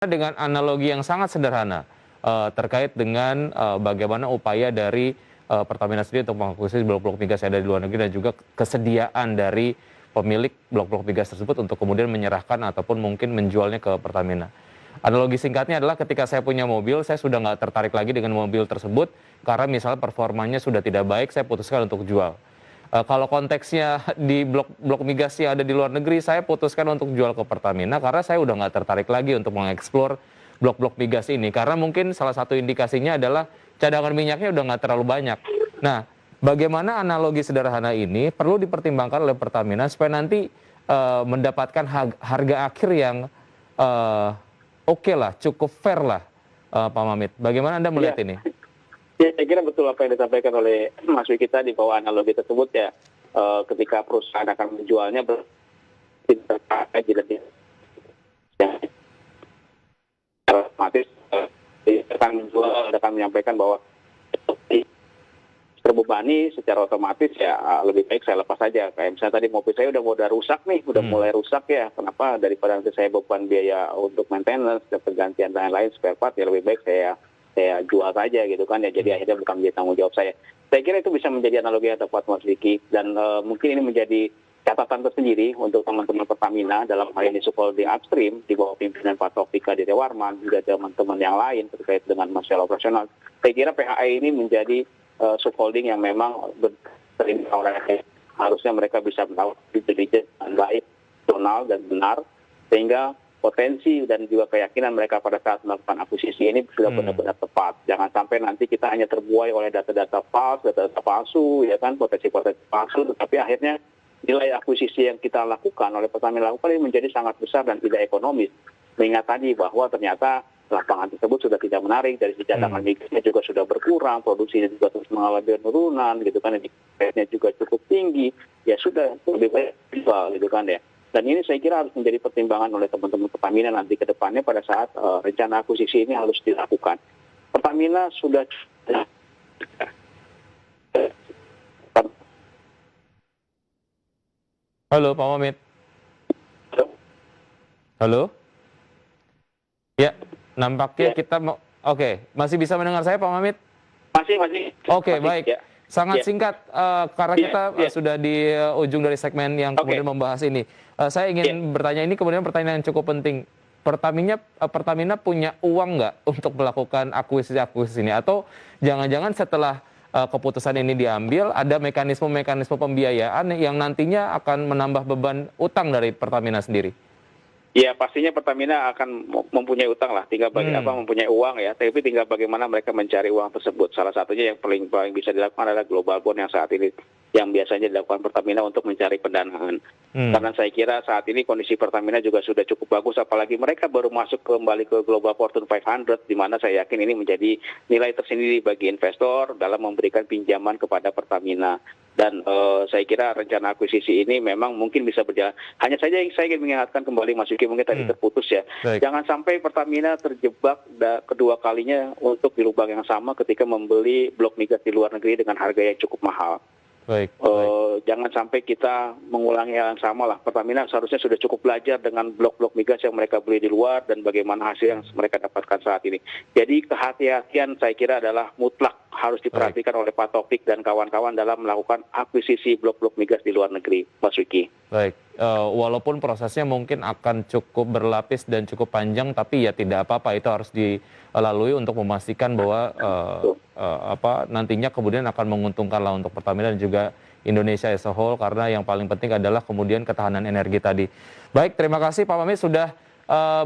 Dengan analogi yang sangat sederhana terkait dengan bagaimana upaya dari Pertamina sendiri untuk mengakuisisi blok-blok migas yang ada di luar negeri dan juga kesediaan dari pemilik blok-blok migas tersebut untuk kemudian menyerahkan ataupun mungkin menjualnya ke Pertamina. Analogi singkatnya adalah ketika saya punya mobil, saya sudah nggak tertarik lagi dengan mobil tersebut karena misalnya performanya sudah tidak baik, saya putuskan untuk jual. Kalau konteksnya di blok migas yang ada di luar negeri, saya putuskan untuk jual ke Pertamina karena saya udah nggak tertarik lagi untuk mengeksplor blok-blok migas ini. Karena mungkin salah satu indikasinya adalah cadangan minyaknya udah nggak terlalu banyak. Nah, bagaimana analogi sederhana ini perlu dipertimbangkan oleh Pertamina supaya nanti mendapatkan harga akhir yang oke lah, cukup fair lah, Pak Mamit. Bagaimana Anda melihat ini? Ya, saya kira betul apa yang disampaikan oleh Mas Wiki tadi bahwa analogi tersebut ya ketika perusahaan akan menjualnya otomatis akan menjual akan menyampaikan bahwa terbebani secara otomatis ya lebih baik saya lepas saja. Kayak misalnya tadi mobil saya udah rusak nih, udah mulai rusak ya. Kenapa daripada nanti saya beban biaya untuk maintenance dan pergantian dan lain-lain spare part ya lebih baik saya jual saja gitu kan ya, jadi akhirnya bukan menjadi tanggung jawab saya. Saya kira itu bisa menjadi analogi yang tepat Mas Diki, dan mungkin ini menjadi catatan tersendiri untuk teman-teman Pertamina dalam hal ini subholding upstream di bawah pimpinan Pak Taufik Warman juga teman-teman yang lain terkait dengan masalah operasional. Saya kira PHI ini menjadi subholding yang memang berterima oleh harusnya mereka bisa melakukan due diligence dengan baik, rasional dan benar, sehingga potensi dan juga keyakinan mereka pada saat melakukan akuisisi ini sudah benar-benar tepat. Jangan sampai nanti kita hanya terbuai oleh data-data palsu, ya kan, potensi-potensi palsu, tetapi akhirnya nilai akuisisi yang kita lakukan oleh Pertamina lakukan ini menjadi sangat besar dan tidak ekonomis. Mengingat tadi bahwa ternyata lapangan tersebut sudah tidak menarik, dari segi cadangan migasnya juga sudah berkurang, produksinya juga terus mengalami penurunan, gitu kan, indikatornya juga cukup tinggi, ya sudah lebih baik jual, gitu kan ya. Dan ini saya kira harus menjadi pertimbangan oleh teman-teman Pertamina nanti ke depannya pada saat rencana akuisisi ini harus dilakukan. Pertamina sudah Halo Pak Mamit. Halo. Ya, nampaknya kita mau. Oke, masih bisa mendengar saya Pak Mamit? Masih. Oke, masih, baik. ya. Sangat singkat karena kita sudah di ujung dari segmen yang kemudian membahas ini. Saya ingin bertanya, ini kemudian pertanyaan yang cukup penting. Pertamina punya uang nggak untuk melakukan akuisisi ini? Atau jangan-jangan setelah keputusan ini diambil, ada mekanisme-mekanisme pembiayaan yang nantinya akan menambah beban utang dari Pertamina sendiri? Ya, pastinya Pertamina akan mempunyai utang lah, tinggal mempunyai uang ya, tapi tinggal bagaimana mereka mencari uang tersebut. Salah satunya yang paling bisa dilakukan adalah global bond yang saat ini yang biasanya dilakukan Pertamina untuk mencari pendanaan. Karena saya kira saat ini kondisi Pertamina juga sudah cukup bagus, apalagi mereka baru masuk kembali ke Global Fortune 500, di mana saya yakin ini menjadi nilai tersendiri bagi investor dalam memberikan pinjaman kepada Pertamina. Dan saya kira rencana akuisisi ini memang mungkin bisa berjalan. Hanya saja yang saya ingin mengingatkan kembali Mas Yuki, mungkin tadi terputus ya. Baik. Jangan sampai Pertamina terjebak kedua kalinya untuk di lubang yang sama ketika membeli blok migas di luar negeri dengan harga yang cukup mahal. Baik. Jangan sampai kita mengulangi hal yang sama lah. Pertamina seharusnya sudah cukup belajar dengan blok-blok migas yang mereka beli di luar dan bagaimana hasil yang mereka dapatkan saat ini. Jadi kehati-hatian saya kira adalah mutlak harus diperhatikan oleh Pak Taufik dan kawan-kawan dalam melakukan akuisisi blok-blok migas di luar negeri, Mas Wiki. Baik, walaupun prosesnya mungkin akan cukup berlapis dan cukup panjang, tapi ya tidak apa-apa, itu harus dilalui untuk memastikan bahwa nantinya kemudian akan menguntungkan lah untuk Pertamina dan juga Indonesia as a whole, karena yang paling penting adalah kemudian ketahanan energi tadi. Baik, terima kasih Pak Mamit sudah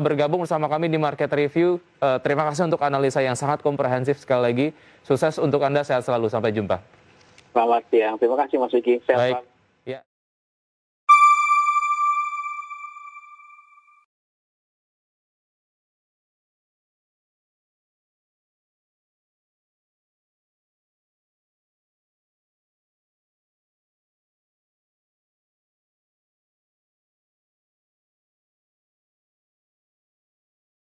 bergabung bersama kami di Market Review. Terima kasih untuk analisa yang sangat komprehensif sekali lagi. Sukses untuk Anda, sehat selalu. Sampai jumpa. Selamat siang. Terima kasih Mas Wiki. Baik.